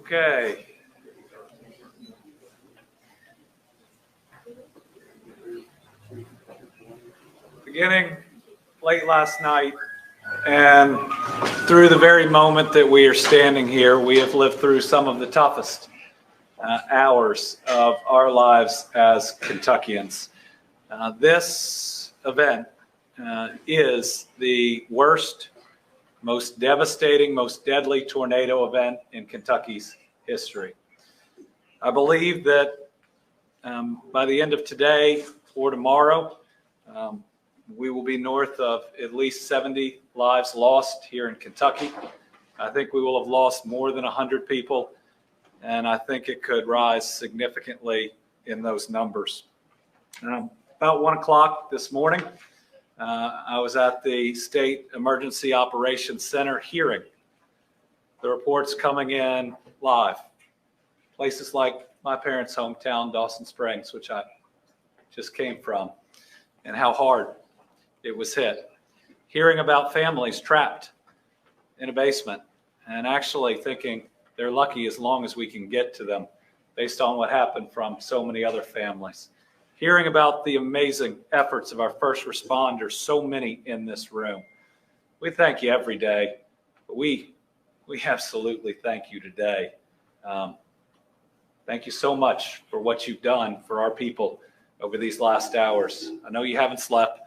Okay. Beginning late last night and through the very moment that we are standing here, we have lived through some of the toughest hours of our lives as Kentuckians. This event is the worst, most devastating, most deadly tornado event in Kentucky's history. I believe that by the end of today or tomorrow, we will be north of at least 70 lives lost here in Kentucky. I think we will have lost more than 100 people, and I think it could rise significantly in those numbers. About 1 o'clock this morning, I was at the State Emergency Operations Center hearing the reports coming in live. Places like my parents' hometown, Dawson Springs, which I just came from, and how hard it was hit. Hearing about families trapped in a basement and actually thinking they're lucky as long as we can get to them based on what happened from so many other families. Hearing about the amazing efforts of our first responders, so many in this room. We thank you every day, but we absolutely thank you today. Thank you so much for what you've done for our people over these last hours. I know you haven't slept.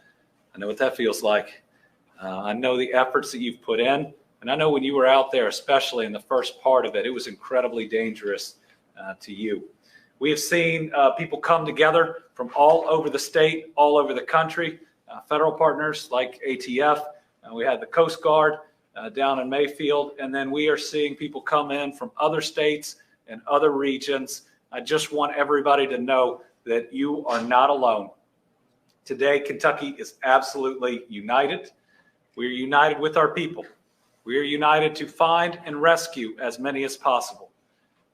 I know what that feels like. I know the efforts that you've put in. And I know when you were out there, especially in the first part of it, it was incredibly dangerous to you. We have seen people come together from all over the state, all over the country, federal partners like ATF. We had the Coast Guard down in Mayfield. And then we are seeing people come in from other states and other regions. I just want everybody to know that you are not alone. Today, Kentucky is absolutely united. We are united with our people. We are united to find and rescue as many as possible.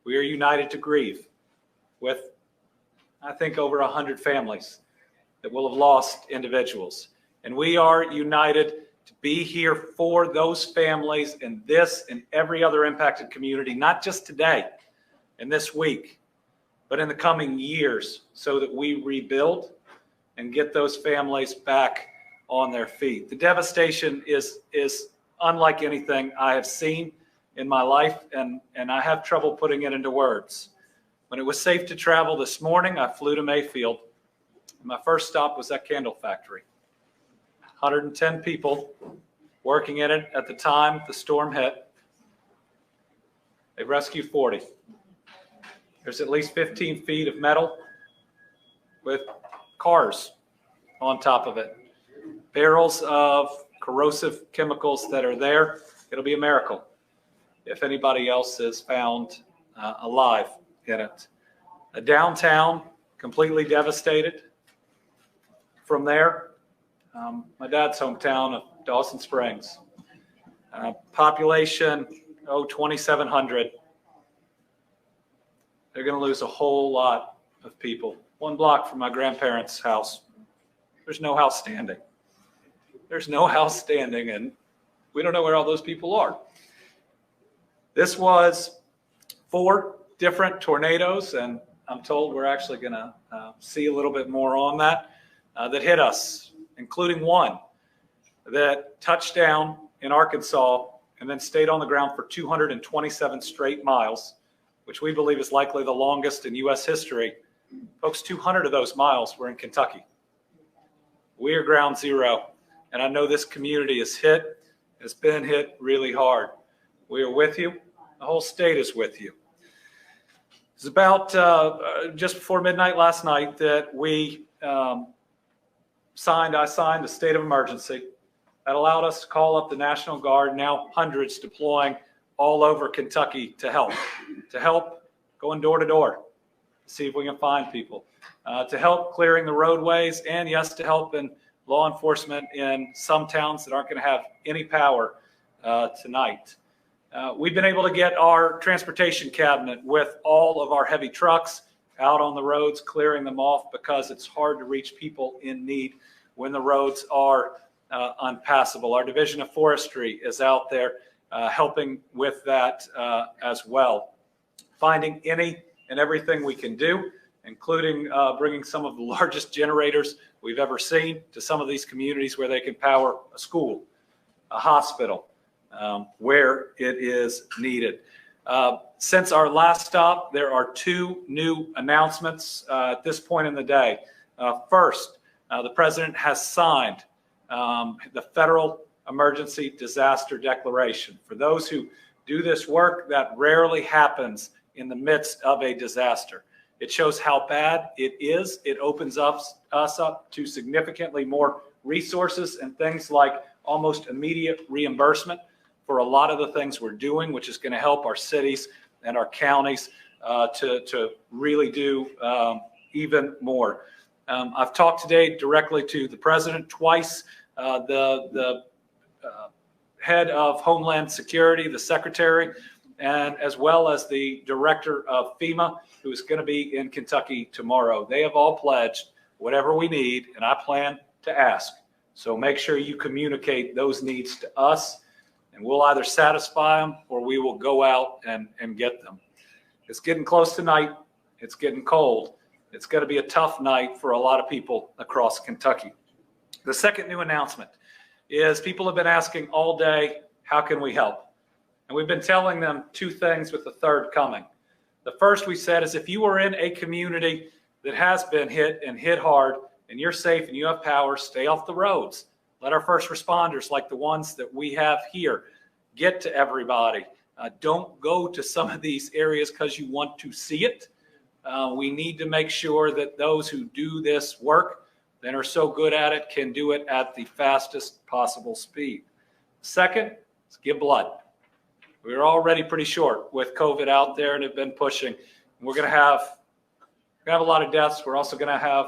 We are united to grieve with, I think, over 100 families that will have lost individuals. And we are united to be here for those families in this and every other impacted community, not just today and this week, but in the coming years, so that we rebuild and get those families back on their feet. The devastation is unlike anything I have seen in my life, and I have trouble putting it into words. When it was safe to travel this morning, I flew to Mayfield. My first stop was that candle factory. 110 people working in it at the time the storm hit. They rescued 40. There's at least 15 feet of metal with cars on top of it. Barrels of corrosive chemicals that are there. It'll be a miracle if anybody else is found alive in it. A downtown completely devastated. From there, my dad's hometown of Dawson Springs. Population, 2,700. They're going to lose a whole lot of people. 1 block from my grandparents' house, there's no house standing. There's no house standing, and we don't know where all those people are. This was 4 different tornadoes, and I'm told we're actually going to see a little bit more on that hit us, including one that touched down in Arkansas and then stayed on the ground for 227 straight miles, which we believe is likely the longest in U.S. history. Folks, 200 of those miles were in Kentucky. We are ground zero, and I know this community is hit. It's been hit really hard. We are with you. The whole state is with you. It's about just before midnight last night that I signed a state of emergency that allowed us to call up the National Guard, now hundreds deploying all over Kentucky to help going door to door, see if we can find people, to help clearing the roadways, and yes, to help in law enforcement in some towns that aren't going to have any power tonight. We've been able to get our transportation cabinet with all of our heavy trucks out on the roads, clearing them off because it's hard to reach people in need when the roads are unpassable. Our Division of Forestry is out there helping with that as well. finding any and everything we can do, including bringing some of the largest generators we've ever seen to some of these communities where they can power a school, a hospital, where it is needed. Since our last stop, there are two new announcements at this point in the day. First, the president has signed the federal emergency disaster declaration. For those who do this work, that rarely happens in the midst of a disaster. It shows how bad it is. It opens us up to significantly more resources and things like almost immediate reimbursement for a lot of the things we're doing, which is going to help our cities and our counties to really do even more. I've talked today directly to the president twice, the head of Homeland Security, the secretary, and as well as the director of FEMA, who is going to be in Kentucky tomorrow. They have all pledged whatever we need, and I plan to ask. So make sure you communicate those needs to us, and we'll either satisfy them or we will go out and get them. It's getting close to night. It's getting cold. It's going to be a tough night for a lot of people across Kentucky. The second new announcement is people have been asking all day, how can we help? And we've been telling them two things with the third coming. The first we said is if you are in a community that has been hit and hit hard and you're safe and you have power, stay off the roads. Let our first responders, like the ones that we have here, get to everybody. Don't go to some of these areas because you want to see it. We need to make sure that those who do this work and are so good at it can do it at the fastest possible speed. Second is give blood. We're already pretty short with COVID out there and have been pushing. We're going to have a lot of deaths. We're also going to have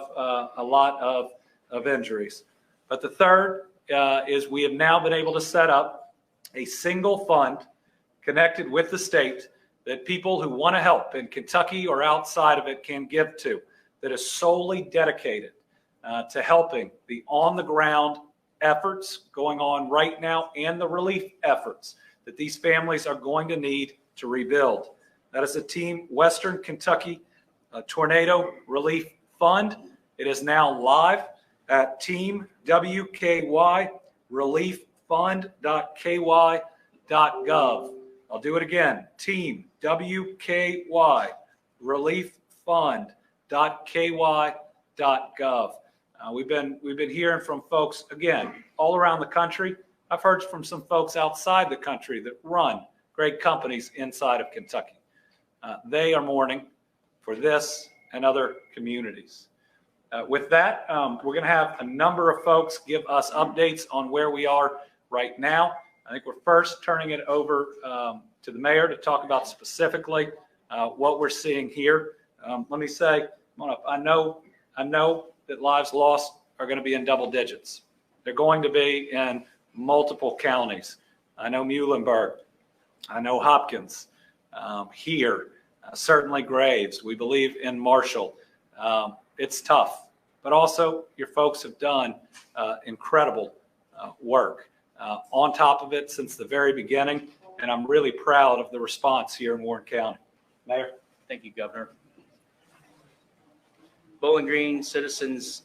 a lot of injuries. But the third is we have now been able to set up a single fund connected with the state that people who want to help in Kentucky or outside of it can give to, that is solely dedicated to helping the on-the-ground efforts going on right now and the relief efforts that these families are going to need to rebuild. That is the Team Western Kentucky Tornado Relief Fund. It is now live at teamwkrelieffund.ky.gov. I'll do it again, teamwkrelieffund.ky.gov. We've been hearing from folks, again, all around the country. I've heard from some folks outside the country that run great companies inside of Kentucky. They are mourning for this and other communities. With that, we're going to have a number of folks give us updates on where we are right now. I think we're first turning it over to the mayor to talk about specifically what we're seeing here. Let me say, I know that lives lost are going to be in double digits. They're going to be in multiple counties. I know Muhlenberg. I know Hopkins. Here, certainly Graves. We believe in Marshall. It's tough, but also your folks have done incredible work on top of it since the very beginning, and I'm really proud of the response here in Warren County. Mayor. Thank you, Governor. Bowling Green citizens,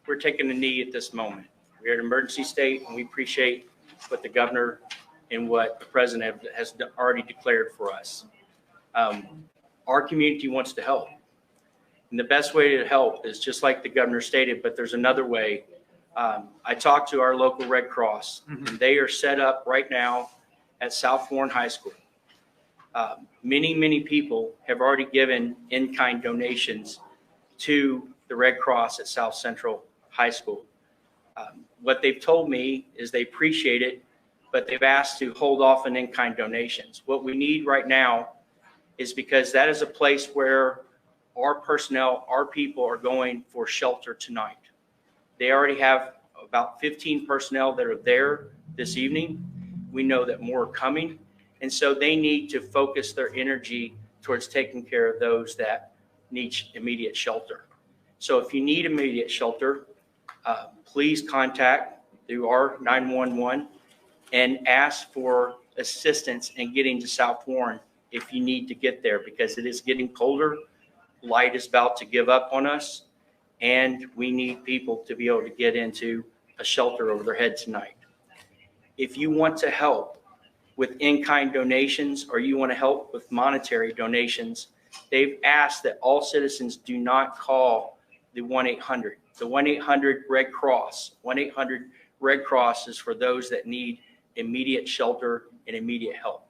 we're taking a knee at this moment. We're at an emergency state, and we appreciate what the governor and what the president has already declared for us. Our community wants to help. And the best way to help is just like the governor stated, but there's another way. I talked to our local Red Cross, and they are set up right now at South Warren High School. Many people have already given in-kind donations to the Red Cross at South Central High School. What they've told me is they appreciate it, but they've asked to hold off on in-kind donations. What we need right now is because that is a place where our personnel, our people are going for shelter tonight. They already have about 15 personnel that are there this evening. We know that more are coming. And so they need to focus their energy towards taking care of those that need immediate shelter. So if you need immediate shelter, please contact through our 911 and ask for assistance in getting to South Warren if you need to get there, because it is getting colder. Light is about to give up on us, and we need people to be able to get into a shelter over their head tonight. If you want to help with in-kind donations, or you want to help with monetary donations, they've asked that all citizens do not call the 1-800. The 1-800 Red Cross. 1-800 Red Cross is for those that need immediate shelter and immediate help.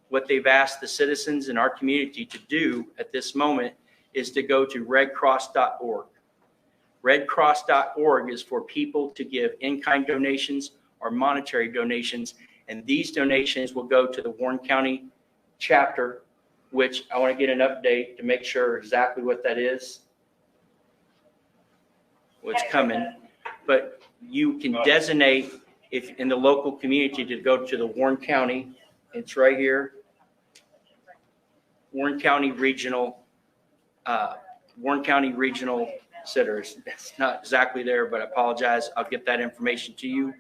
What they've asked the citizens in our community to do at this moment is to go to redcross.org. Redcross.org is for people to give in-kind donations or monetary donations, and these donations will go to the Warren County chapter, which I want to get an update to make sure exactly what that is, what's coming. But you can designate if in the local community to go to the Warren County. It's right here. Warren County Regional Centers. It's not exactly there, but I apologize. I'll get that information to you.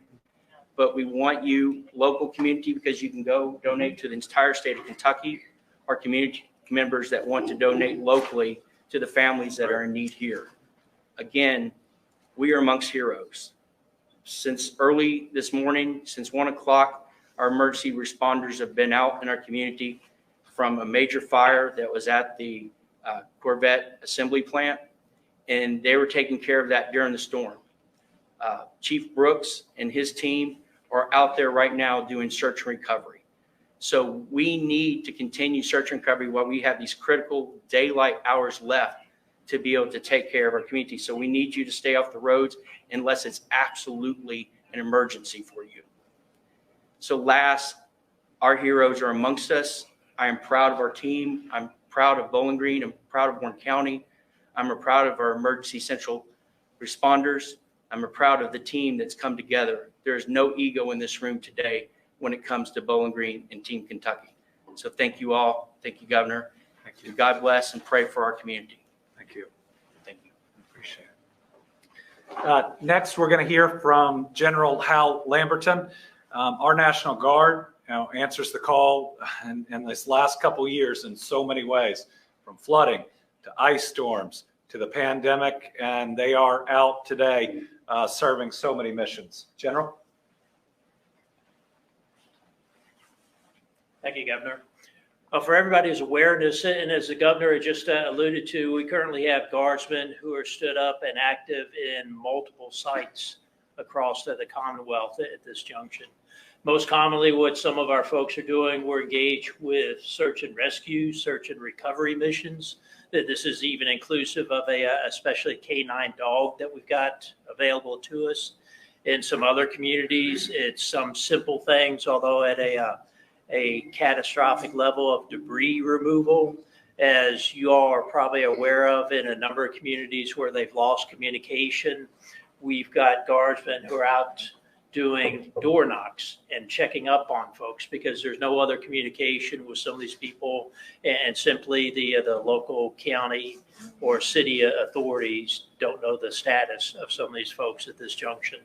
But we want you, local community, because you can go donate to the entire state of Kentucky, or community members that want to donate locally to the families that are in need here. Again, we are amongst heroes. Since early this morning, since 1 o'clock, our emergency responders have been out in our community from a major fire that was at the Corvette assembly plant, and they were taking care of that during the storm. Chief Brooks and his team are out there right now doing search and recovery. So we need to continue search and recovery while we have these critical daylight hours left to be able to take care of our community. So we need you to stay off the roads unless it's absolutely an emergency for you. So last, our heroes are amongst us. I am proud of our team. I'm proud of Bowling Green. I'm proud of Warren County. I'm proud of our emergency central responders. I'm proud of the team that's come together. There's no ego in this room today when it comes to Bowling Green and Team Kentucky. So thank you all. Thank you, Governor. Thank you. God bless, and pray for our community. Thank you. Thank you. Appreciate it. Next, we're going to hear from General Hal Lamberton. Our National Guard answers the call in this last couple of years in so many ways, from flooding to ice storms to the pandemic, and they are out today serving so many missions. General? Thank you, Governor. For everybody's awareness, and as the Governor had just alluded to, we currently have guardsmen who are stood up and active in multiple sites across the Commonwealth at this junction. Most commonly, what some of our folks are doing, we're engaged with search and rescue, search and recovery missions. This is even inclusive of a especially K9 dog that we've got available to us. In some other communities, it's some simple things, although at a catastrophic level of debris removal. As you all are probably aware of, in a number of communities where they've lost communication, we've got guardsmen who are out doing door knocks and checking up on folks because there's no other communication with some of these people, and simply the local county or city authorities don't know the status of some of these folks at this junction.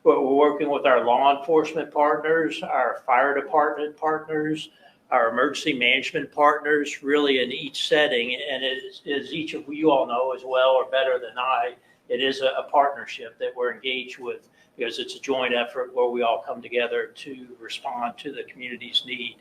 We're working with our law enforcement partners, our fire department partners, our emergency management partners, really in each setting. And as each of you all know as well, or better than I, it is a partnership that we're engaged with, because it's a joint effort where we all come together to respond to the community's need.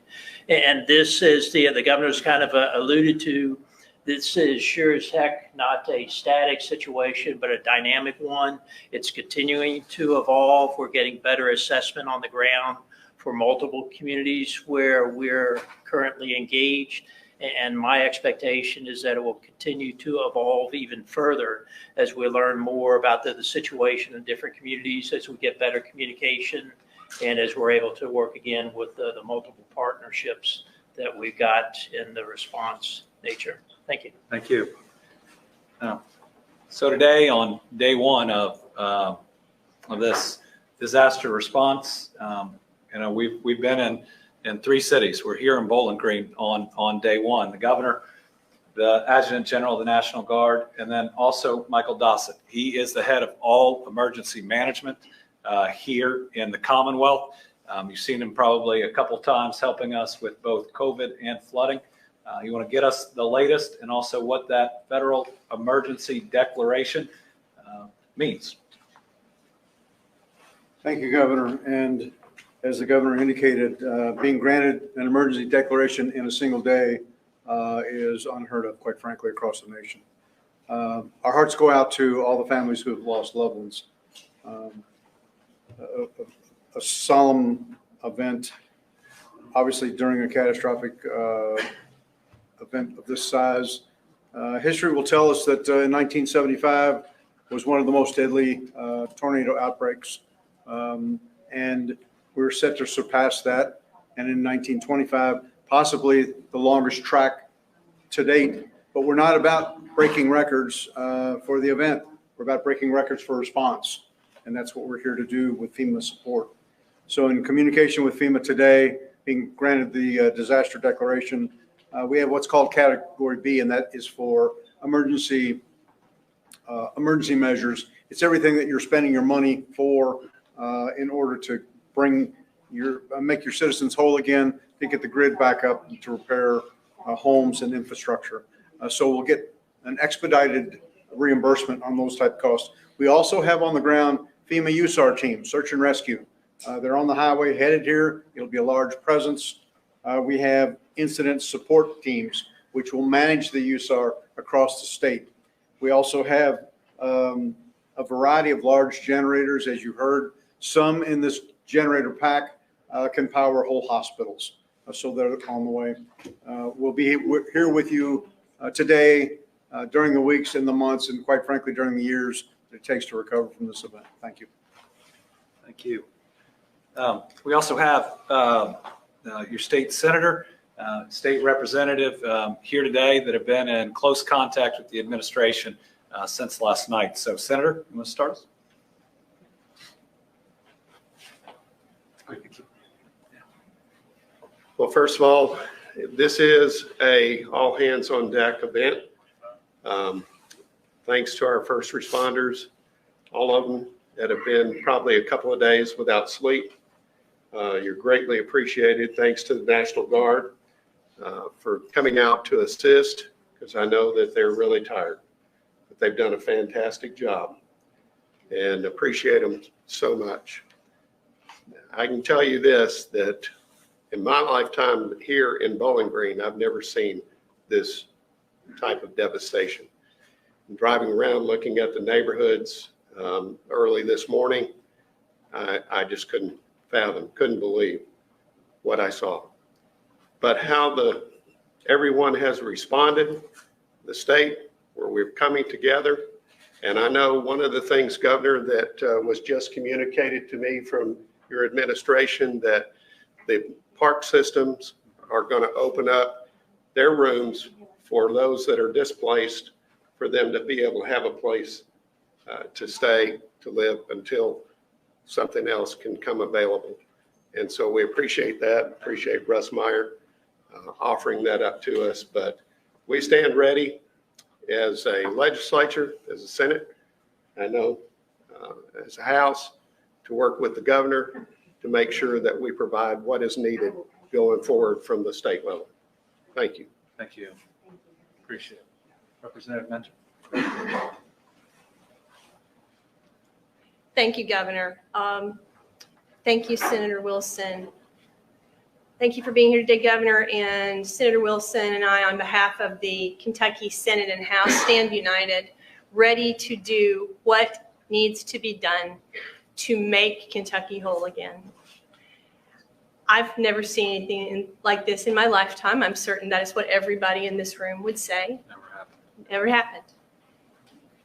And this is the governor's kind of alluded to. This is sure as heck not a static situation, but a dynamic one. It's continuing to evolve. We're getting better assessment on the ground for multiple communities where we're currently engaged. And my expectation is that it will continue to evolve even further as we learn more about the situation in different communities, as we get better communication, and as we're able to work again with the multiple partnerships that we've got in the response nature. Thank you. Thank you. So today, on day one of this disaster response, we've been in 3 cities. We're here in Bowling Green on day one. The governor, the adjutant general of the National Guard, and then also Michael Dossett. He is the head of all emergency management here in the Commonwealth. You've seen him probably a couple times helping us with both COVID and flooding. You want to get us the latest and also what that federal emergency declaration means. Thank you, Governor. And as the governor indicated, being granted an emergency declaration in a single day is unheard of, quite frankly, across the nation. Our hearts go out to all the families who have lost loved ones. A solemn event, obviously during a catastrophic event of this size. History will tell us that in 1975 was one of the most deadly tornado outbreaks. And we're set to surpass that. And in 1925, possibly the longest track to date. But we're not about breaking records for the event. We're about breaking records for response. And that's what we're here to do with FEMA support. So in communication with FEMA today, being granted the disaster declaration, we have what's called Category B, and that is for emergency measures. It's everything that you're spending your money for in order to make your citizens whole again, to get the grid back up, to repair homes and infrastructure. So we'll get an expedited reimbursement on those type of costs. We also have on the ground FEMA USAR team, search and rescue. They're on the highway headed here. It'll be a large presence. We have incident support teams, which will manage the USAR across the state. We also have a variety of large generators, as you heard. Some in this generator pack can power whole hospitals. So they're on the way. We'll be here with you today, during the weeks and the months, and quite frankly, during the years that it takes to recover from this event. Thank you. Thank you. We also have your state senator, state representative here today that have been in close contact with the administration since last night. So, Senator, you want to start us? Well, first of all, this is a all hands on deck event. Thanks to our first responders, all of them that have been probably a couple of days without sleep. You're greatly appreciated. Thanks to the National Guard for coming out to assist, because I know that they're really tired, but they've done a fantastic job and appreciate them so much. I can tell you this, that in my lifetime here in Bowling Green, I've never seen this type of devastation. Driving around looking at the neighborhoods early this morning, I just couldn't fathom, couldn't believe what I saw. But how everyone has responded, the state, where we're coming together. And I know one of the things, Governor, that was just communicated to me from your administration, that the park systems are going to open up their rooms for those that are displaced, for them to be able to have a place to stay, to live until something else can come available. And so we appreciate that, appreciate Russ Meyer offering that up to us. But we stand ready as a legislature, as a Senate, I know as a House, to work with the governor to make sure that we provide what is needed going forward from the state level. Thank you. Thank you. Appreciate it. Representative Mentor. Thank you, Governor. Thank you, Senator Wilson. Thank you for being here today, Governor. And Senator Wilson and I, on behalf of the Kentucky Senate and House, stand united, ready to do what needs to be done to make Kentucky whole again. I've never seen anything like this in my lifetime. I'm certain that is what everybody in this room would say. Never happened. Never happened.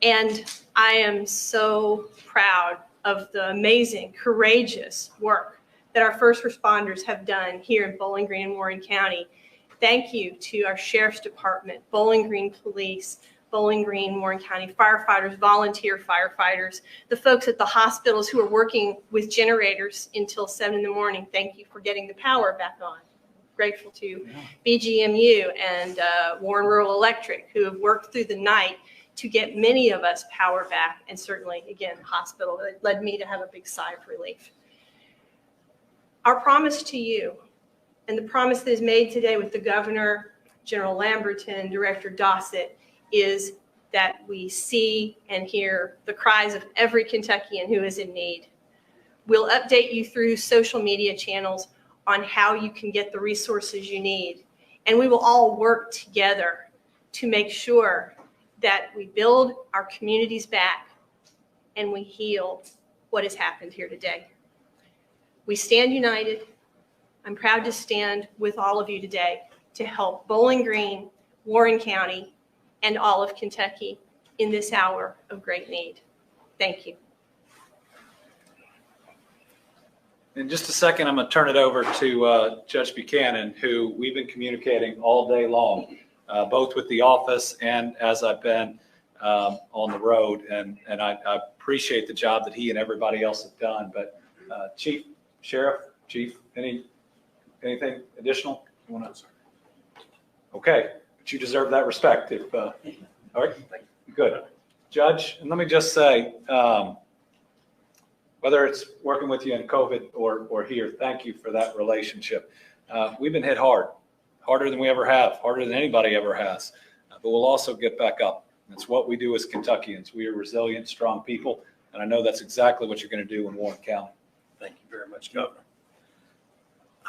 And I am so proud of the amazing, courageous work that our first responders have done here in Bowling Green and Warren County. Thank you to our Sheriff's Department, Bowling Green Police, Bowling Green, Warren County firefighters, volunteer firefighters, the folks at the hospitals who are working with generators until 7 in the morning. Thank you for getting the power back on. Grateful to BGMU and Warren Rural Electric, who have worked through the night to get many of us power back, and certainly, again, the hospital that led me to have a big sigh of relief. Our promise to you, and the promise that is made today with the governor General Lamberton, Director Dossett, is that we see and hear the cries of every Kentuckian who is in need. We'll update you through social media channels on how you can get the resources you need. And we will all work together to make sure that we build our communities back and we heal what has happened here today. We stand united. I'm proud to stand with all of you today to help Bowling Green, Warren County, and all of Kentucky in this hour of great need. Thank you. In just a second, I'm going to turn it over to Judge Buchanan, who we've been communicating all day long, both with the office and as I've been on the road. And I appreciate the job that he and everybody else have done. But Chief, Sheriff, Chief, anything additional you want to? Okay, but you deserve that respect. If all right, good. Judge, and let me just say, whether it's working with you in COVID or here, thank you for that relationship. We've been hit hard, harder than we ever have, harder than anybody ever has, but we'll also get back up. That's what we do as Kentuckians. We are resilient, strong people, and I know that's exactly what you're going to do in Warren County. Thank you very much, Governor.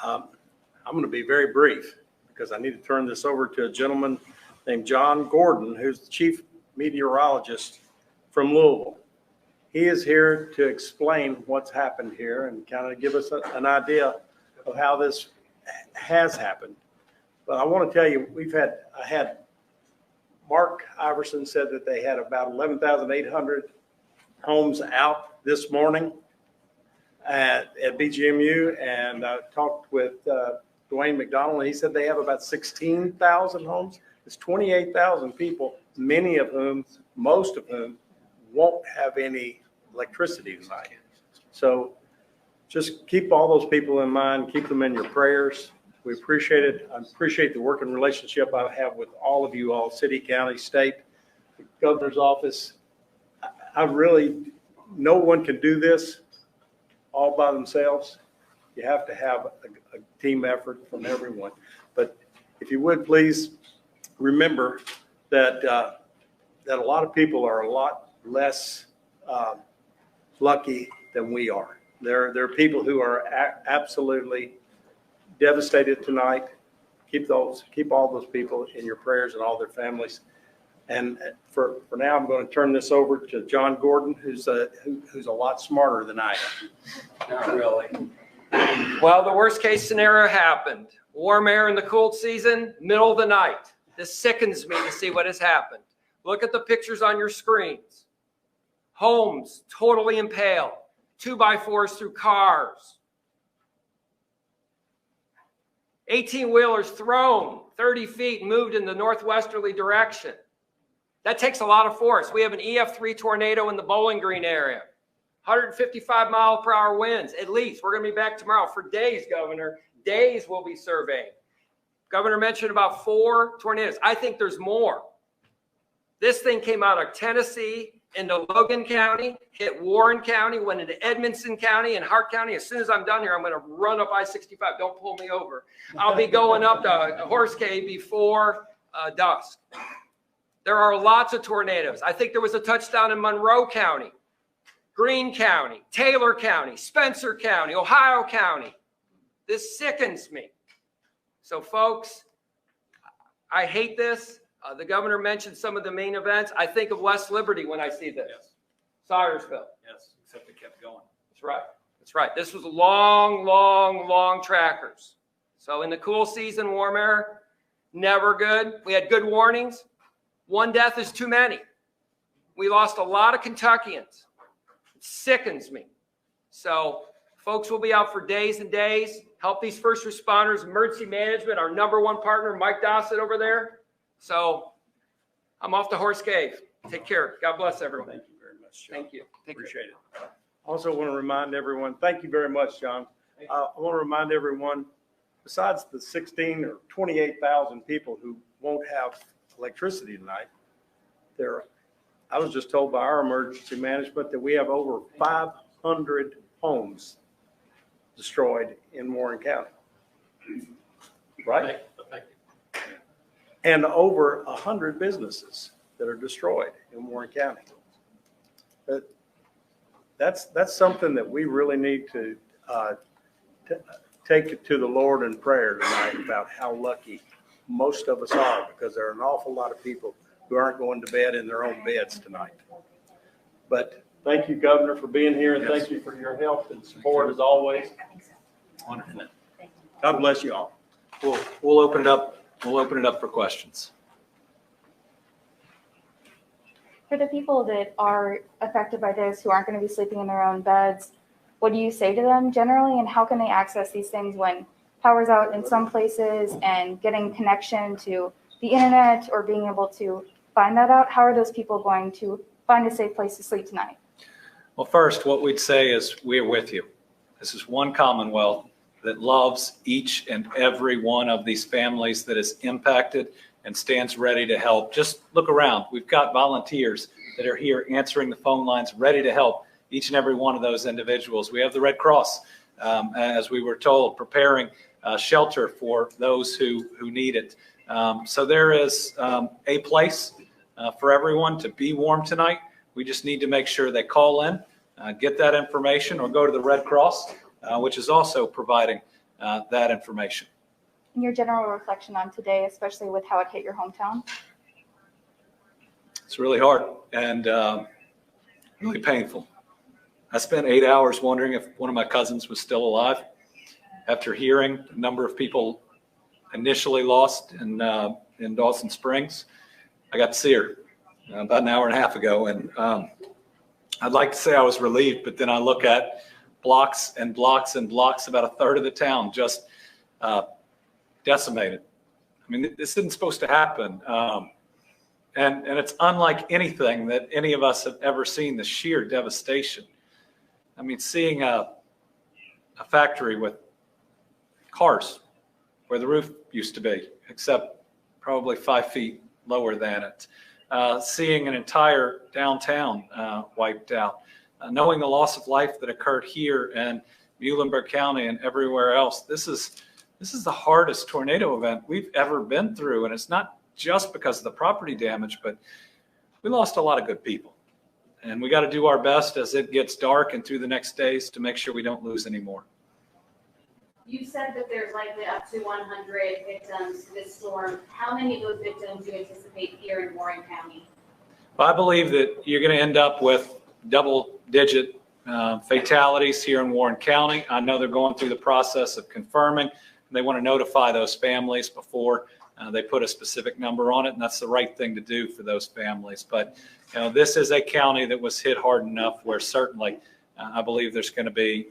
I'm going to be very brief because I need to turn this over to a gentleman named John Gordon, who's the chief meteorologist from Louisville. He is here to explain what's happened here and kind of give us an idea of how this has happened. But I want to tell you, I had Mark Iverson said that they had about 11,800 homes out this morning at BGMU, and I talked with Dwayne McDonald, and he said they have about 16,000 homes. It's 28,000 people, many of whom, most of whom, won't have any electricity tonight. So just keep all those people in mind, keep them in your prayers. We appreciate it. I appreciate the working relationship I have with all of you all, city, county, state, the governor's office. No one can do this all by themselves. You have to have a team effort from everyone. But if you would, please remember that a lot of people are a lot less lucky than we are. There are people who are absolutely devastated tonight. Keep all those people in your prayers and all their families. And for now, I'm going to turn this over to John Gordon, who's a lot smarter than I am. Not really. Well, the worst case scenario happened. Warm air in the cold season, middle of the night. This sickens me to see what has happened. Look at the pictures on your screens. Homes totally impaled, 2x4s through cars. 18-wheelers thrown 30 feet and moved in the northwesterly direction. That takes a lot of force. We have an EF3 tornado in the Bowling Green area. 155-mile-per-hour winds, at least. We're going to be back tomorrow for days, Governor. Days we'll be surveying. Governor mentioned about 4 tornadoes. I think there's more. This thing came out of Tennessee into Logan County, hit Warren County, went into Edmonson County and Hart County. As soon as I'm done here, I'm going to run up I-65. Don't pull me over. I'll be going up to Horse Cave before dusk. There are lots of tornadoes. I think there was a touchdown in Monroe County, Greene County, Taylor County, Spencer County, Ohio County. This sickens me. So, folks, I hate this. The governor mentioned some of the main events. I think of West Liberty when I see this. Yes. Syersville. Yes, except it kept going. That's right. That's right. This was long trackers. So in the cool season, warm air, never good. We had good warnings. 1 death is too many. We lost a lot of Kentuckians. It sickens me. So folks will be out for days and days. Help these first responders, emergency management, our #1 partner, Mike Dossett over there. So I'm off to Horse Cave. Take care. God bless everyone. Thank you very much, John. Thank you. Appreciate it. Also want to remind everyone, thank you very much, John. I want to remind everyone, besides the 16 or 28,000 people who won't have electricity tonight, I was just told by our emergency management that we have over 500 homes destroyed in Warren County. Right? and over 100 businesses that are destroyed in Warren County. That's something that we really need to take it to the Lord in prayer tonight about how lucky most of us are, because there are an awful lot of people who aren't going to bed in their own beds tonight. But thank you, Governor, for being here, and thank you for your help and support as always. Wonderful. God bless you all. We'll open it up. We'll open it up for questions. For the people that are affected by this, who aren't going to be sleeping in their own beds, what do you say to them generally, and how can they access these things when power's out in some places and getting connection to the internet or being able to find that out? How are those people going to find a safe place to sleep tonight? Well, first, what we'd say is we're with you. This is one Commonwealth that loves each and every one of these families that is impacted and stands ready to help. Just look around. We've got volunteers that are here answering the phone lines, ready to help each and every one of those individuals. We have the Red Cross, as we were told, preparing shelter for those who need it. So there is a place for everyone to be warm tonight. We just need to make sure they call in, get that information, or go to the Red Cross, which is also providing that information. And your general reflection on today, especially with how it hit your hometown? It's really hard and really painful. I spent 8 hours wondering if one of my cousins was still alive after hearing the number of people initially lost in Dawson Springs. I got to see her about an hour and a half ago, and I'd like to say I was relieved, but then I look at blocks and blocks and blocks, about a third of the town just decimated. I mean, this isn't supposed to happen. And it's unlike anything that any of us have ever seen, the sheer devastation. I mean, seeing a factory with cars where the roof used to be, except probably 5 feet lower than it. Seeing an entire downtown wiped out. Knowing the loss of life that occurred here in Muhlenberg County and everywhere else. This is the hardest tornado event we've ever been through. And it's not just because of the property damage, but we lost a lot of good people. And we got to do our best as it gets dark and through the next days to make sure we don't lose any more. You said that there's likely up to 100 victims to this storm. How many of those victims do you anticipate here in Warren County? Well, I believe that you're going to end up with double-digit fatalities here in Warren County. I know they're going through the process of confirming. They want to notify those families before they put a specific number on it, and that's the right thing to do for those families. But you know, this is a county that was hit hard enough where certainly I believe there's going to be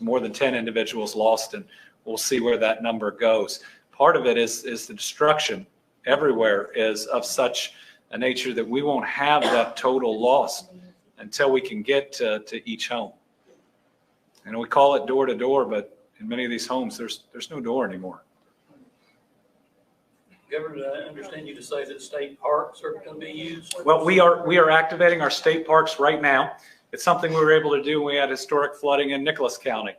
more than 10 individuals lost, and we'll see where that number goes. Part of it is the destruction everywhere is of such a nature that we won't have that total loss until we can get to each home. And we call it door to door, but in many of these homes, there's no door anymore. Governor, I understand you to say that state parks are going to be used? Well, we are activating our state parks right now. It's something we were able to do when we had historic flooding in Nicholas County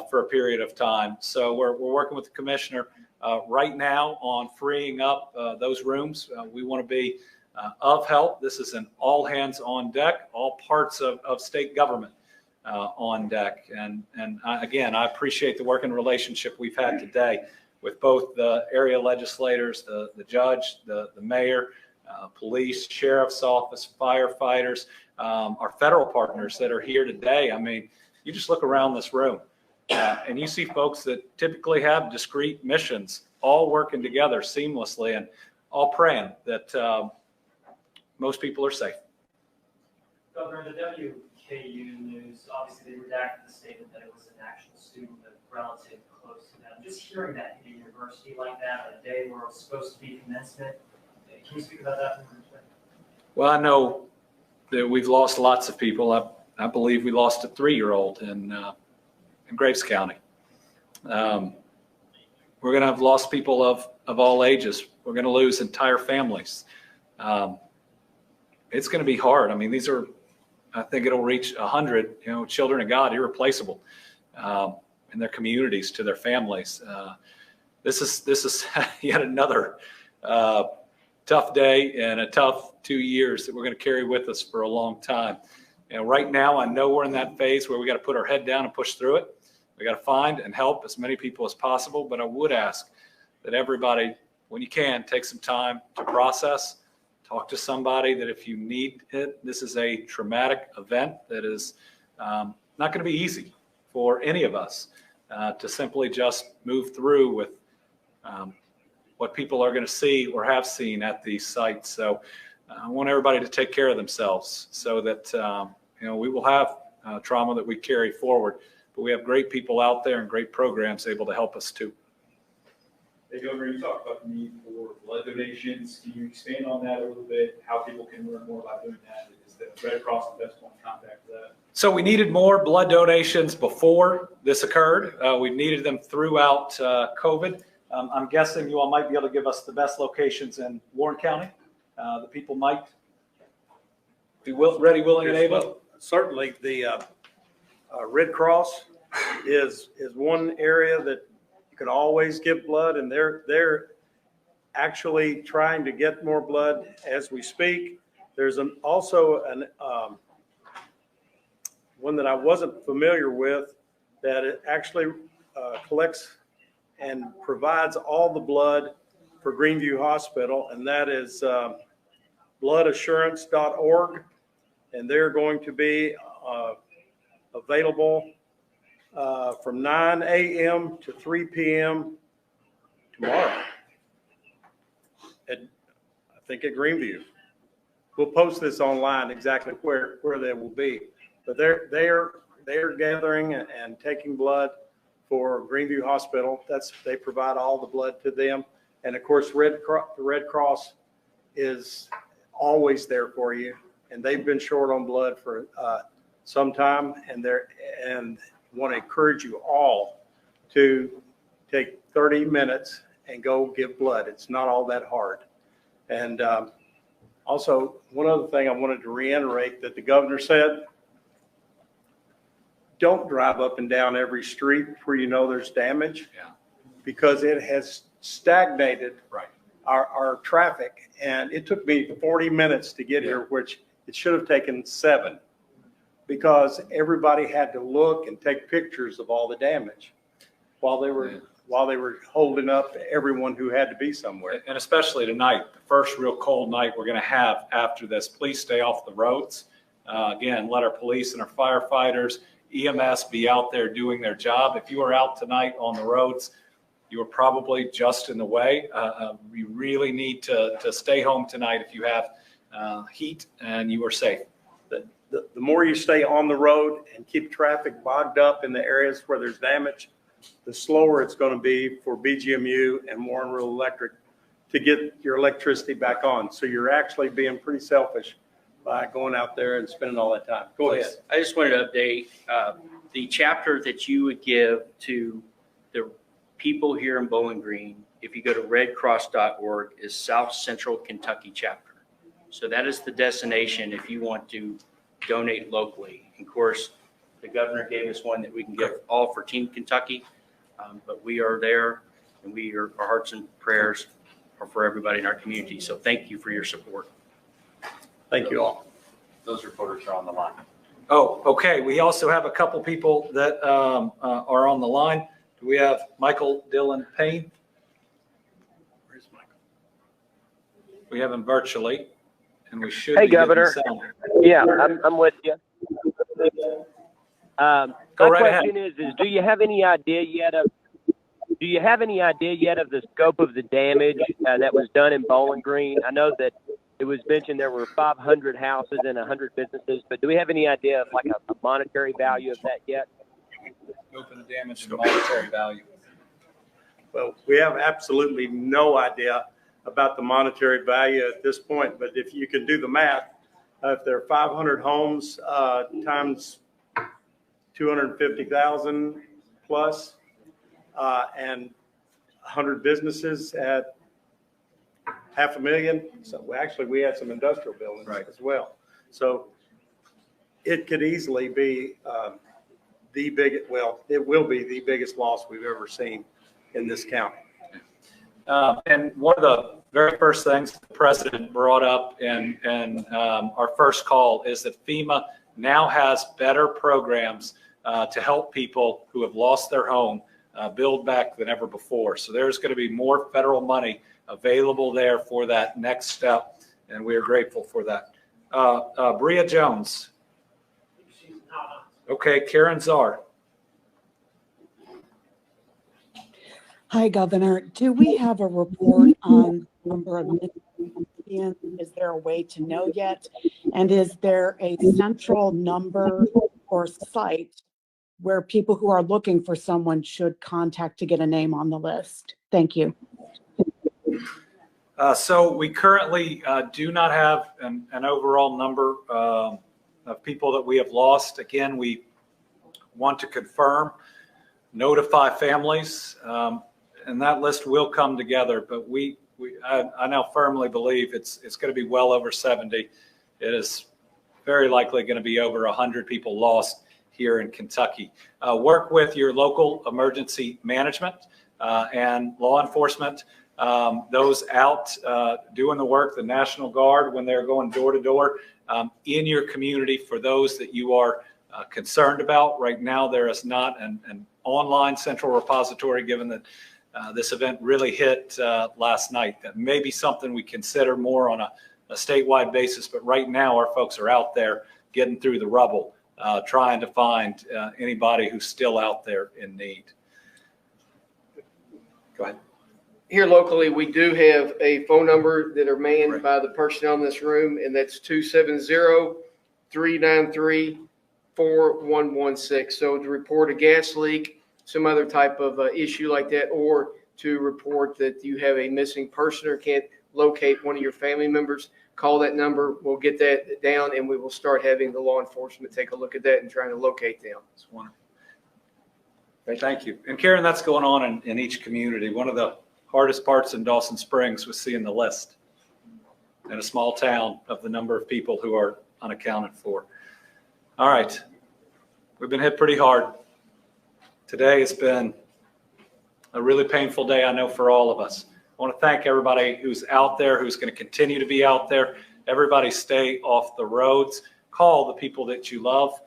for a period of time. So we're working with the commissioner right now on freeing up those rooms. We want to be of help. This is an all hands on deck, all parts of state government on deck. And again, I appreciate the working relationship we've had today with both the area legislators, the judge, the mayor, police, sheriff's office, firefighters, our federal partners that are here today. I mean, you just look around this room and you see folks that typically have discrete missions all working together seamlessly and all praying that most people are safe. Governor, the WKU News, obviously they redacted the statement that it was an actual student, a relative close to them. Just hearing that in a university like that on a day where it's supposed to be commencement, can you speak about that? Well, I know that we've lost lots of people. I believe we lost a 3-year-old in Graves County. We're going to have lost people of all ages. We're going to lose entire families. It's going to be hard. I mean, these are, I think it'll reach 100, children of God, irreplaceable in their communities, to their families. This is yet another tough day and a tough 2 years that we're going to carry with us for a long time. Right now, I know we're in that phase where we got to put our head down and push through it. We got to find and help as many people as possible. But I would ask that everybody, when you can, take some time to process, talk to somebody, that if you need it, this is a traumatic event that is not going to be easy for any of us to simply just move through with what people are going to see or have seen at these sites. So I want everybody to take care of themselves so that, we will have trauma that we carry forward, but we have great people out there and great programs able to help us too. Hey, Governor, you talked about the need for blood donations. Can you expand on that a little bit? How people can learn more about doing that? Is the Red Cross the best point of contact for that? So we needed more blood donations before this occurred. We needed them throughout COVID. I'm guessing you all might be able to give us the best locations in Warren County. The people might be ready, willing, and able. Certainly, the Red Cross is one area that you can always give blood, and they're actually trying to get more blood as we speak. There's also one that I wasn't familiar with, that it actually collects and provides all the blood for Greenview Hospital, and that is bloodassurance.org. And they're going to be available from 9 a.m. to 3 p.m. tomorrow. I think at Greenview. We'll post this online exactly where they will be. But they're gathering and taking blood for Greenview Hospital. They provide all the blood to them. And of course, the Red Cross is always there for you. And they've been short on blood for some time, and want to encourage you all to take 30 minutes and go give blood. It's not all that hard. And also, one other thing I wanted to reiterate that the governor said: don't drive up and down every street where you know there's damage, because it has stagnated our traffic. And it took me 40 minutes to get here, which it should have taken 7, because everybody had to look and take pictures of all the damage while they were holding up everyone who had to be somewhere. And especially tonight, the first real cold night we're going to have after this. Please stay off the roads. Again, let our police and our firefighters, EMS be out there doing their job. If you are out tonight on the roads, you are probably just in the way. You really need to stay home tonight if you have heat and you are safe. The more you stay on the road and keep traffic bogged up in the areas where there's damage, the slower it's going to be for BGMU and Warren Rural Electric to get your electricity back on. So you're actually being pretty selfish by going out there and spending all that time. Go ahead. I just wanted to update the chapter that you would give to the people here in Bowling Green. If you go to redcross.org, is South Central Kentucky chapter. So that is the destination if you want to donate locally. Of course, the governor gave us one that we can give all for Team Kentucky, but we are there, and our hearts and prayers are for everybody in our community. So thank you for your support. Thank you all. Those reporters are on the line. Oh, okay. We also have a couple people that are on the line. Do we have Michael Dillon Payne? Where's Michael? We have him virtually, and we should. Hey, be getting Governor. sound. Yeah, I'm with you. My right question is do you have any idea yet of the scope of the damage that was done in Bowling Green? I know that it was mentioned there were 500 houses and 100 businesses, but do we have any idea of like a monetary value of that yet? Scope of the damage and monetary value. Well, we have absolutely no idea about the monetary value at this point, but if you can do the math, if there are 500 homes times 250,000 plus, and 100 businesses at $500,000. So actually, we had some industrial buildings as well. So it could easily be it will be the biggest loss we've ever seen in this county. And one of very first things the president brought up in our first call is that FEMA now has better programs to help people who have lost their home build back than ever before. So there's going to be more federal money available there for that next step, and we are grateful for that. Bria Jones. Okay, Karen Czar. Hi, Governor. Do we have a report on the number of Mississippians? Is there a way to know yet? And is there a central number or site where people who are looking for someone should contact to get a name on the list? Thank you. So we currently do not have an overall number of people that we have lost. Again, we want to confirm, notify families, and that list will come together. But I now firmly believe it's going to be well over 70. It is very likely going to be over 100 people lost here in Kentucky. Work with your local emergency management and law enforcement. Those out doing the work, the National Guard, when they're going door to door in your community for those that you are concerned about. Right now, there is not an online central repository, given that this event really hit last night. That may be something we consider more on a statewide basis, but right now our folks are out there getting through the rubble, trying to find anybody who's still out there in need. Go ahead. Here locally, we do have a phone number that are manned by the personnel in this room, and that's 270-393-4116. So to report a gas leak, some other type of issue like that, or to report that you have a missing person or can't locate one of your family members, call that number. We'll get that down, and we will start having the law enforcement take a look at that and trying to locate them. That's wonderful. Thank you. And Karen, that's going on in each community. One of the hardest parts in Dawson Springs was seeing the list in a small town of the number of people who are unaccounted for. All right. We've been hit pretty hard. Today has been a really painful day, I know, for all of us. I want to thank everybody who's out there, who's going to continue to be out there. Everybody stay off the roads. Call the people that you love.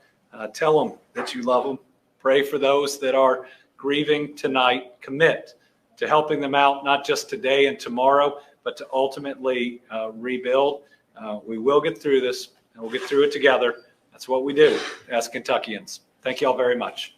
Tell them that you love them. Pray for those that are grieving tonight. Commit to helping them out, not just today and tomorrow, but to ultimately rebuild. We will get through this, and we'll get through it together. That's what we do as Kentuckians. Thank you all very much.